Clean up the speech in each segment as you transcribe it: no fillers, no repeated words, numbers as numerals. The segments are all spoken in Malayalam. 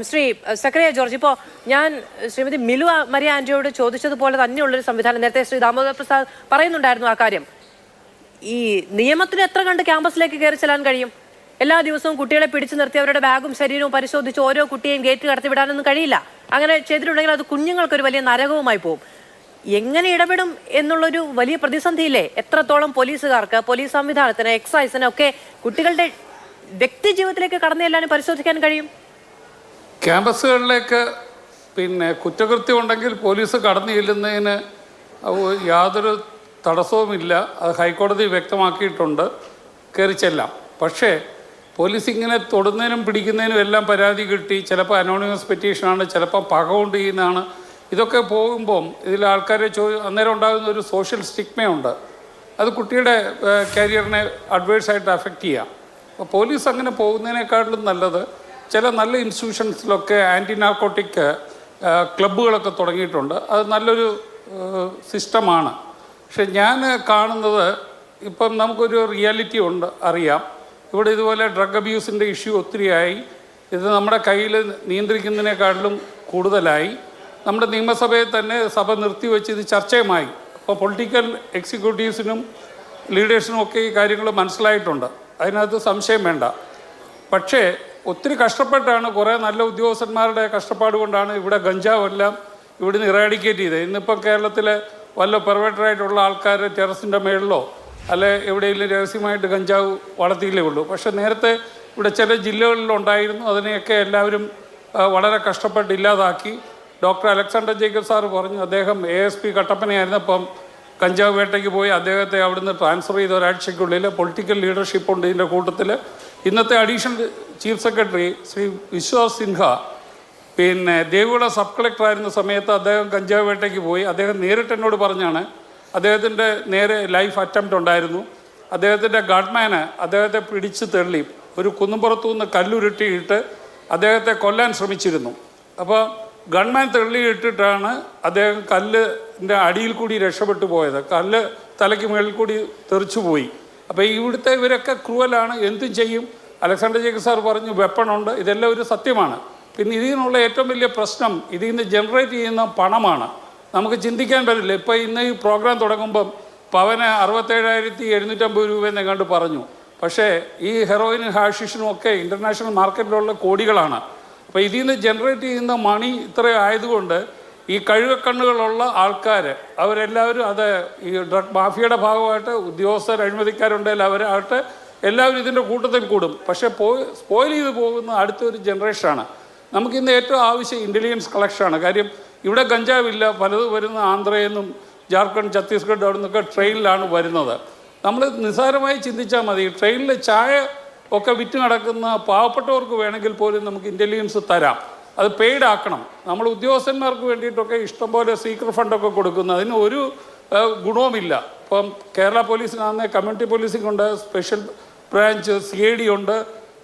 ശ്രീ സക്കറിയ ജോർജ്, ഇപ്പോൾ ഞാൻ ശ്രീമതി മിലു മരിയ ആന്റിയോട് ചോദിച്ചതുപോലെ തന്നെയുള്ളൊരു സംവിധാനം നേരത്തെ ശ്രീ ദാമോദർ പ്രസാദ് പറയുന്നുണ്ടായിരുന്നു. ആ കാര്യം ഈ നിയമത്തിന് എത്ര കണ്ട് ക്യാമ്പസിലേക്ക് കയറി ചെല്ലാൻ കഴിയും? എല്ലാ ദിവസവും കുട്ടികളെ പിടിച്ചു നിർത്തി അവരുടെ ബാഗും ശരീരവും പരിശോധിച്ച് ഓരോ കുട്ടിയെയും ഗേറ്റ് കടത്തിവിടാനൊന്നും കഴിയില്ല. അങ്ങനെ ചെയ്തിട്ടുണ്ടെങ്കിൽ അത് കുഞ്ഞുങ്ങൾക്കൊരു വലിയ നരകവുമായി പോകും. എങ്ങനെ ഇടപെടും എന്നുള്ളൊരു വലിയ പ്രതിസന്ധിയില്ലേ? എത്രത്തോളം പോലീസുകാർക്ക്, പോലീസ് സംവിധാനത്തിന്, എക്സൈസിന് ഒക്കെ കുട്ടികളുടെ വ്യക്തി ജീവിതത്തിലേക്ക് കടന്നു ചെല്ലാനും പരിശോധിക്കാൻ കഴിയും? ക്യാമ്പസുകളിലേക്ക് കുറ്റകൃത്യം ഉണ്ടെങ്കിൽ പോലീസ് കടന്നു ചെല്ലുന്നതിന് യാതൊരു തടസ്സവുമില്ല. അത് ഹൈക്കോടതി വ്യക്തമാക്കിയിട്ടുണ്ട്, കയറി ചെല്ലാം. പക്ഷേ പോലീസ് ഇങ്ങനെ തൊടുന്നതിനും പിടിക്കുന്നതിനും എല്ലാം പരാതി കിട്ടി, ചിലപ്പോൾ അനോണിമസ് പെറ്റീഷനാണ്, ചിലപ്പോൾ പക കൊണ്ട് ചെയ്യുന്നതാണ്. ഇതൊക്കെ പോകുമ്പം ഇതിൽ ആൾക്കാരെ അന്നേരം ഉണ്ടാകുന്ന ഒരു സോഷ്യൽ സ്റ്റിഗ്മയുണ്ട്. അത് കുട്ടിയുടെ കരിയറിനെ അഡ്വേഴ്സായിട്ട് അഫക്റ്റ് ചെയ്യാം. അപ്പോൾ പോലീസ് അങ്ങനെ പോകുന്നതിനേക്കാളും നല്ലത് ചില നല്ല ഇൻസ്റ്റിറ്റ്യൂഷൻസിലൊക്കെ ആൻറ്റി നാർക്കോട്ടിക് ക്ലബ്ബുകളൊക്കെ തുടങ്ങിയിട്ടുണ്ട്. അത് നല്ലൊരു സിസ്റ്റമാണ്. പക്ഷെ ഞാൻ കാണുന്നത് ഇപ്പം നമുക്കൊരു റിയാലിറ്റി ഉണ്ട്, അറിയാം. ഇവിടെ ഇതുപോലെ ഡ്രഗ് അബ്യൂസിൻ്റെ ഇഷ്യൂ ഒത്തിരിയായി. ഇത് നമ്മുടെ കയ്യിൽ നിയന്ത്രിക്കുന്നതിനേക്കാളിലും കൂടുതലായി. നമ്മുടെ നിയമസഭയിൽ തന്നെ സഭ നിർത്തിവെച്ച് ഇത് ചർച്ചയുമായി. അപ്പോൾ പൊളിറ്റിക്കൽ എക്സിക്യൂട്ടീവ്സിനും ലീഡേഴ്സിനും ഒക്കെ ഈ കാര്യങ്ങൾ മനസ്സിലായിട്ടുണ്ട്, അതിനകത്ത് സംശയം വേണ്ട. പക്ഷേ ഒത്തിരി കഷ്ടപ്പെട്ടാണ്, കുറേ നല്ല ഉദ്യോഗസ്ഥന്മാരുടെ കഷ്ടപ്പാട് കൊണ്ടാണ് ഇവിടെ ഗഞ്ചാവെല്ലാം ഇവിടുന്ന് ഇറാഡിക്കേറ്റ് ചെയ്തത്. ഇന്നിപ്പം കേരളത്തിലെ വല്ല പെർവേറ്ററായിട്ടുള്ള ആൾക്കാർ ടെറസിൻ്റെ മേളിലോ അല്ലെ എവിടെയെങ്കിലും രഹസ്യമായിട്ട് ഗഞ്ചാവ് വളർത്തിയില്ലേ ഉള്ളൂ. പക്ഷേ നേരത്തെ ഇവിടെ ചില ജില്ലകളിലുണ്ടായിരുന്നു. അതിനെയൊക്കെ എല്ലാവരും വളരെ കഷ്ടപ്പെട്ട് ഇല്ലാതാക്കി. ഡോക്ടർ അലക്സാണ്ടർ ജേക്കബ് സാറ് പറഞ്ഞു, അദ്ദേഹം ASP കട്ടപ്പനയായിരുന്നപ്പം കഞ്ചാവ് വേട്ടയ്ക്ക് പോയി അദ്ദേഹത്തെ അവിടുന്ന് ട്രാൻസ്ഫർ ചെയ്ത ഒരാഴ്ചയ്ക്കുള്ളിൽ പൊളിറ്റിക്കൽ ലീഡർഷിപ്പ് ഉണ്ട് ഇതിൻ്റെ കൂട്ടത്തിൽ. ഇന്നത്തെ additional chief secretary Shri Vishwas Sinha Devikulam sub കളക്ടറായിരുന്ന സമയത്ത് അദ്ദേഹം കഞ്ചാവ് വേട്ടയ്ക്ക് പോയി. അദ്ദേഹം നേരിട്ട് എന്നോട് പറഞ്ഞാണ്, അദ്ദേഹത്തിൻ്റെ നേരെ ലൈഫ് അറ്റംപ്റ്റ് ഉണ്ടായിരുന്നു. അദ്ദേഹത്തിൻ്റെ ഗൺമാന് അദ്ദേഹത്തെ പിടിച്ച് തള്ളി ഒരു കുന്നുംപുറത്തു നിന്ന് കല്ലുരുട്ടിയിട്ട് അദ്ദേഹത്തെ കൊല്ലാൻ ശ്രമിച്ചിരുന്നു. അപ്പോൾ ഗൺമാൻ തള്ളിയിട്ടിട്ടാണ് അദ്ദേഹം കല്ലിൻ്റെ അടിയിൽ കൂടി രക്ഷപ്പെട്ടു പോയത്. കല്ല് തലയ്ക്ക് മുകളിൽ കൂടി തെറിച്ചു പോയി. അപ്പോൾ ഇവിടുത്തെ ഇവരൊക്കെ ക്രൂവലാണ്, എന്തും ചെയ്യും. അലക്സാണ്ടർ ജേക്കബ് സാർ പറഞ്ഞു വെപ്പണുണ്ട്, ഇതെല്ലാം ഒരു സത്യമാണ്. പിന്നെ ഇതിൽ നിന്നുള്ള ഏറ്റവും വലിയ പ്രശ്നം ഇതിൽ നിന്ന് ജനറേറ്റ് ചെയ്യുന്ന പണമാണ്. നമുക്ക് ചിന്തിക്കാൻ പറ്റില്ല. ഇപ്പോൾ ഇന്ന് ഈ പ്രോഗ്രാം തുടങ്ങുമ്പം പവന് 67,750 രൂപയെന്ന് എങ്ങാണ്ട് പറഞ്ഞു. പക്ഷേ ഈ ഹെറോയിനും ഹാഷിഷിനും ഒക്കെ ഇൻ്റർനാഷണൽ മാർക്കറ്റിലുള്ള കോടികളാണ്. അപ്പോൾ ഇതിൽ നിന്ന് ജനറേറ്റ് ചെയ്യുന്ന മണി ഇത്ര ആയതുകൊണ്ട് ഈ കഴുകക്കണ്ണുകളുള്ള ആൾക്കാർ അവരെല്ലാവരും അത് ഈ ഡ്രഗ് മാഫിയയുടെ ഭാഗമായിട്ട് ഉദ്യോഗസ്ഥർ അഴിമതിക്കാരുണ്ടെങ്കിൽ അവരാകട്ടെ എല്ലാവരും ഇതിൻ്റെ കൂട്ടത്തിൽ കൂടും. പക്ഷേ സ്പോയിൽ ചെയ്ത് പോകുന്ന അടുത്തൊരു ജനറേഷനാണ്. നമുക്കിന്ന് ഏറ്റവും ആവശ്യം ഇൻ്റലിജൻസ് കളക്ഷനാണ്. കാര്യം ഇവിടെ ഗഞ്ചാവില്ല, പലതും വരുന്ന ആന്ധ്രയിൽ നിന്നും ജാർഖണ്ഡ്, ഛത്തീസ്ഗഡ് അവിടെ നിന്നൊക്കെ ട്രെയിനിലാണ് വരുന്നത്. നമ്മൾ നിസ്സാരമായി ചിന്തിച്ചാൽ മതി. ട്രെയിനിൽ ചായ ഒക്കെ വിറ്റ് നടക്കുന്ന പാവപ്പെട്ടവർക്ക് വേണമെങ്കിൽ പോലും നമുക്ക് ഇൻ്റലിജൻസ് തരാം. അത് പെയ്ഡ് ആക്കണം. നമ്മൾ ഉദ്യോഗസ്ഥന്മാർക്ക് വേണ്ടിയിട്ടൊക്കെ ഇഷ്ടംപോലെ സീക്രട്ട് ഫണ്ടൊക്കെ കൊടുക്കുന്നു, അതിന് ഒരു ഗുണവുമില്ല. ഇപ്പം കേരള പോലീസിനാണെങ്കിൽ കമ്മ്യൂണിറ്റി പോലീസിംഗ് ഉണ്ട്, സ്പെഷ്യൽ ബ്രാഞ്ച് CID ഉണ്ട്,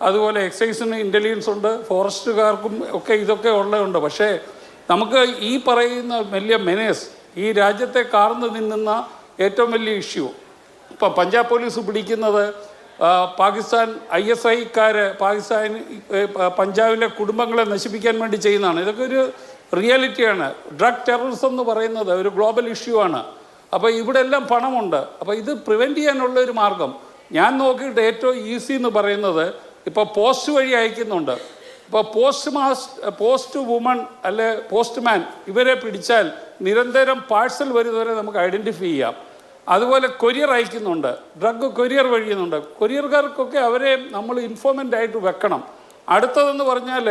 അതുപോലെ എക്സൈസിന് ഇൻ്റലിജൻസ് ഉണ്ട്, ഫോറസ്റ്റുകാർക്കും ഒക്കെ ഇതൊക്കെ ഉള്ളതുണ്ട്. പക്ഷേ നമുക്ക് ഈ പറയുന്ന വലിയ മെനേഴ്സ് ഈ രാജ്യത്തെ കാർന്ന് നിന്നുന്ന ഏറ്റവും വലിയ ഇഷ്യൂ ഇപ്പം പഞ്ചാബ് പോലീസ് പിടിക്കുന്നത് പാകിസ്ഥാൻ ISIക്കാർ പഞ്ചാബിലെ കുടുംബങ്ങളെ നശിപ്പിക്കാൻ വേണ്ടി ചെയ്യുന്നതാണ്. ഇതൊക്കെ ഒരു റിയാലിറ്റിയാണ്. ഡ്രഗ് ടെററിസം എന്ന് പറയുന്നത് ഒരു ഗ്ലോബൽ ഇഷ്യൂ ആണ്. അപ്പോൾ ഇവിടെ എല്ലാം പണമുണ്ട്. അപ്പോൾ ഇത് പ്രിവെൻറ്റ് ചെയ്യാനുള്ള ഒരു മാർഗം ഞാൻ നോക്കിയിട്ട് ഏറ്റവും ഈസി എന്ന് പറയുന്നത് ഇപ്പോൾ പോസ്റ്റ് വഴി അയക്കുന്നുണ്ട്. ഇപ്പോൾ പോസ്റ്റ് വുമൺ അല്ലെ പോസ്റ്റ്മാൻ ഇവരെ പിടിച്ചാൽ നിരന്തരം പാഴ്സൽ വരുന്നവരെ നമുക്ക് ഐഡൻറ്റിഫൈ ചെയ്യാം. അതുപോലെ കൊറിയർ അയക്കുന്നുണ്ട്, ഡ്രഗ് കൊറിയർ വഴിയുന്നുണ്ട്. കൊറിയർകാർക്കൊക്കെ അവരെ നമ്മൾ ഇൻഫോർമൻ്റ് ആയിട്ട് വെക്കണം. അടുത്തതെന്ന് പറഞ്ഞാൽ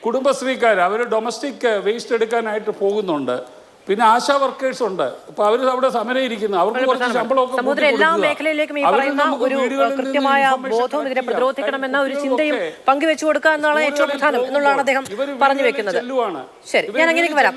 കുടുംബശ്രീക്കാർ അവർ ഡൊമസ്റ്റിക് വേസ്റ്റ് എടുക്കാനായിട്ട് പോകുന്നുണ്ട്. പിന്നെ ആശാ വർക്കേഴ്സ് ഉണ്ട്. ഇപ്പോൾ അവർ അവിടെ സമരം ഇരിക്കുന്നു, അവർക്ക് കുറച്ച് ശമ്പളമൊക്കെ എല്ലാ മേഖലയിലേക്കും ഈ പറയുന്ന ഒരു കൃത്യമായ ബോധവും ഇതിനെ പ്രതിരോധിക്കണമെന്ന ഒരു ചിന്തയും പങ്കുവെച്ചു കൊടുക്കുക എന്നാണ് ഏറ്റവും പ്രധാനം എന്നുള്ളതാണ് അദ്ദേഹം പറഞ്ഞു വെക്കുന്നത്. ശരി, ഞാൻ അങ്ങനെയൊക്കെ വരാം.